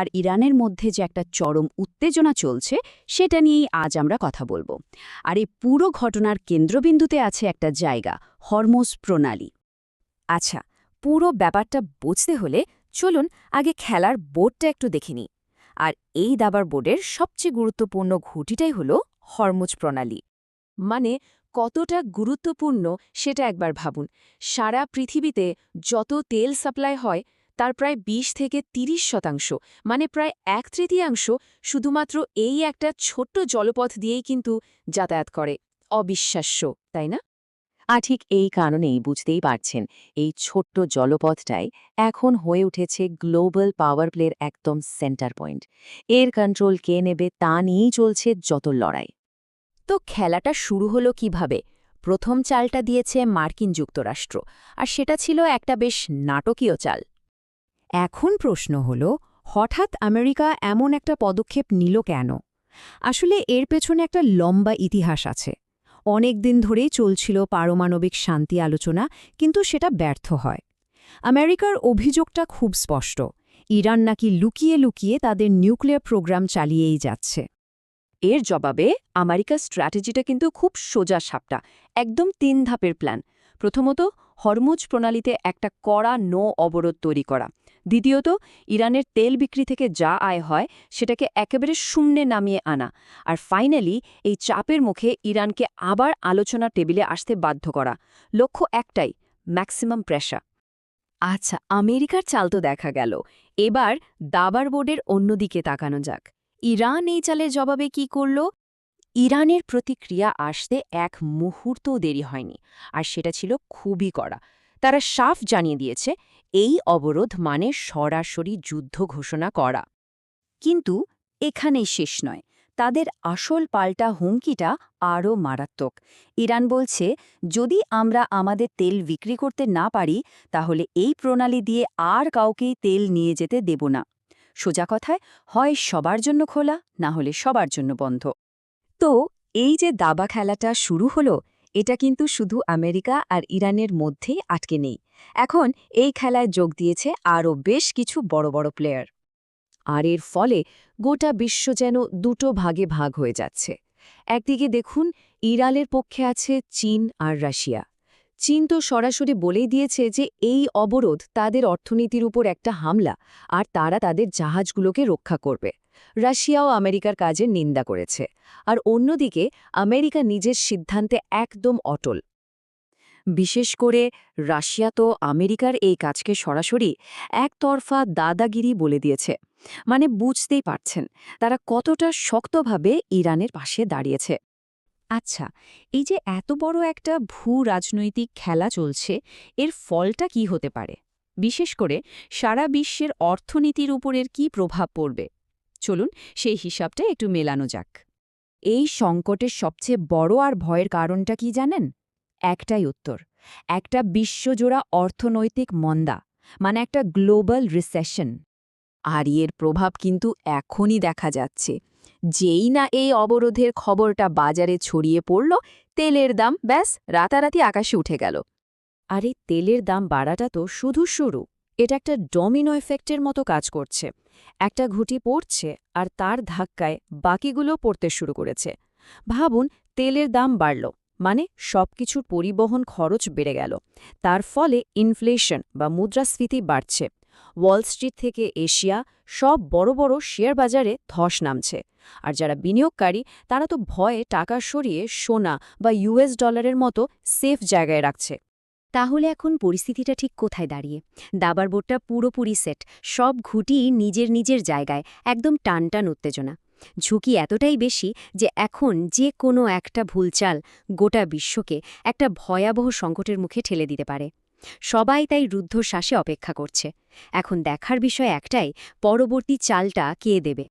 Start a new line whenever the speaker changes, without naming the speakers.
আর ইরানের মধ্যে যে একটা চরম উত্তেজনা চলছে সেটা নিয়েই আজ আমরা কথা বলবো। আর এই পুরো ঘটনার কেন্দ্রবিন্দুতে আছে একটা জায়গা, হরমুজ প্রণালী।
আচ্ছা, পুরো ব্যাপারটা বুঝতে হলে চলুন আগে খেলার বোর্ডটা একটু দেখে নিই। আর এই দাবার বোর্ডের সবচেয়ে গুরুত্বপূর্ণ ঘুঁটিটাই হল হরমুজ প্রণালী। মানে কতটা গুরুত্বপূর্ণ সেটা একবার ভাবুন। সারা পৃথিবীতে যত তেল সাপ্লাই হয় তার প্রায় ২০ থেকে ৩০%, মানে প্রায় ১/৩ শুধুমাত্র এই একটা ছোট্ট জলপথ দিয়েই কিন্তু যাতায়াত করে। অবিশ্বাস্য, তাই না?
আর ঠিক এই কারণেই বুঝতেই পারছেন, এই ছোট্ট জলপথটাই এখন হয়ে উঠেছে গ্লোবাল পাওয়ার প্লের একদম সেন্টার পয়েন্ট। এর কন্ট্রোল কে নেবে তা নিয়েই চলছে যত লড়াই।
তো খেলাটা শুরু হলো কিভাবে? প্রথম চালটা দিয়েছে মার্কিন যুক্তরাষ্ট্র, আর সেটা ছিল একটা বেশ নাটকীয় চাল। এখন প্রশ্ন হল, হঠাৎ আমেরিকা এমন একটা পদক্ষেপ নিল কেন? আসলে এর পেছনে একটা লম্বা ইতিহাস আছে। অনেক দিন ধরেই চলছিল পারমাণবিক শান্তি আলোচনা, কিন্তু সেটা ব্যর্থ হয়। আমেরিকার অভিযোগটা খুব স্পষ্ট, ইরান নাকি লুকিয়ে লুকিয়ে তাদের নিউক্লিয়ার প্রোগ্রাম চালিয়েই যাচ্ছে।
এর জবাবে আমেরিকার স্ট্র্যাটেজিটা কিন্তু খুব সোজা সাপটা, একদম ৩ ধাপের প্ল্যান। প্রথমত, হরমুজ প্রণালীতে একটা কড়া নো অবরোধ তৈরি করা। দ্বিতীয়ত, ইরানের তেল বিক্রি থেকে যা আয় হয় সেটাকে একেবারে শূন্যে নামিয়ে আনা। আর ফাইনালি, এই চাপের মুখে ইরানকে আবার আলোচনার টেবিলে আসতে বাধ্য করা। লক্ষ্য একটাই, ম্যাক্সিমাম প্রেশার।
আচ্ছা, আমেরিকার চাল তো দেখা গেল। এবার দাবার বোর্ডের অন্যদিকে তাকানো যাক। ইরান এই চালের জবাবে কি করল?
ইরানের প্রতিক্রিয়া আসতে এক মুহূর্তও দেরি হয়নি, আর সেটা ছিল খুবই কড়া। তারা সাফ জানিয়ে দিয়েছে, এই অবরোধ মানে সরাসরি যুদ্ধ ঘোষণা করা।
কিন্তু এখানেই শেষ নয়, তাদের আসল পাল্টা হুমকিটা আরও মারাত্মক। ইরান বলছে, যদি আমরা আমাদের তেল বিক্রি করতে না পারি তাহলে এই প্রণালী দিয়ে আর কাউকেই তেল নিয়ে যেতে দেব না। সোজা কথায়, হয় সবার জন্য খোলা, না হলে সবার জন্য বন্ধ।
তো এই যে দাবা খেলাটা শুরু হলো, এটা কিন্তু শুধু আমেরিকা আর ইরানের মধ্যেই আটকে নেই। এখন এই খেলায় যোগ দিয়েছে আরও বেশ কিছু বড় বড় প্লেয়ার। আর এর ফলে গোটা বিশ্ব যেন দুটো ভাগে ভাগ হয়ে যাচ্ছে। একদিকে দেখুন, ইরানের পক্ষে আছে চীন আর রাশিয়া। চীন তো সরাসরি বলেই দিয়েছে যে এই অবরোধ তাদের অর্থনীতির উপর একটা হামলা, আর তারা তাদের জাহাজগুলোকে রক্ষা করবে। রাশিয়াও আমেরিকার কাজের নিন্দা করেছে। আর অন্যদিকে আমেরিকা নিজের সিদ্ধান্তে একদম অটল। বিশেষ করে রাশিয়া তো আমেরিকার এই কাজকে সরাসরি একতরফা দাদাগিরি বলে দিয়েছে। মানে বুঝতেই পারছেন তারা কতটা শক্তভাবে ইরানের পাশে দাঁড়িয়েছে।
আচ্ছা, এই যে এত বড় একটা ভূ-রাজনৈতিক খেলা চলছে, এর ফলটা কি হতে পারে? বিশেষ করে সারা বিশ্বের অর্থনীতির উপরের কি প্রভাব পড়বে? চলুন সেই হিসাবটা একটু মেলানো যাক। এই সংকটের সবচেয়ে বড় আর ভয়ের কারণটা কি জানেন? একটাই উত্তর, একটা বিশ্বজোড়া অর্থনৈতিক মন্দা, মানে একটা গ্লোবাল রিসেশন। আর এর প্রভাব কিন্তু এখনই দেখা যাচ্ছে। যেই না এই অবরোধের খবরটা বাজারে ছড়িয়ে পড়ল, তেলের দাম ব্যাস রাতারাতি আকাশে উঠে গেল। আর এই তেলের দাম বাড়াটা তো শুধু শুরু, এটা একটা ডমিনো এফেক্টের মতো কাজ করছে। একটা ঘুঁটি পড়ছে আর তার ধাক্কায় বাকিগুলো পড়তে শুরু করেছে। ভাবুন, তেলের দাম বাড়ল মানে সবকিছুর পরিবহন খরচ বেড়ে গেল। তার ফলে ইনফ্লেশন বা মুদ্রাস্ফীতি বাড়ছে। ওয়াল স্ট্রিট থেকে এশিয়া সব বড় বড় শেয়ার বাজারে ধস নামছে। আর যারা বিনিয়োগকারী তারা তো ভয়ে টাকা সরিয়ে সোনা বা ইউএস ডলারের মতো সেফ জায়গায় রাখছে। তাহলে এখন পরিস্থিতিটা ঠিক কোথায় দাঁড়িয়ে? দাবার বোর্ডটা পুরোপুরি সেট, সব ঘুঁটি নিজের নিজের জায়গায়, একদম টানটান উত্তেজনা। ঝুঁকি এতটাই বেশি যে এখন যে কোনো একটা ভুলচাল গোটা বিশ্বকে একটা ভয়াবহ সংকটের মুখে ঠেলে দিতে পারে। সবাই তাই রুদ্ধশ্বাসে অপেক্ষা করছে। এখন দেখার বিষয় একটাই, পরবর্তী চালটা কে দেবে।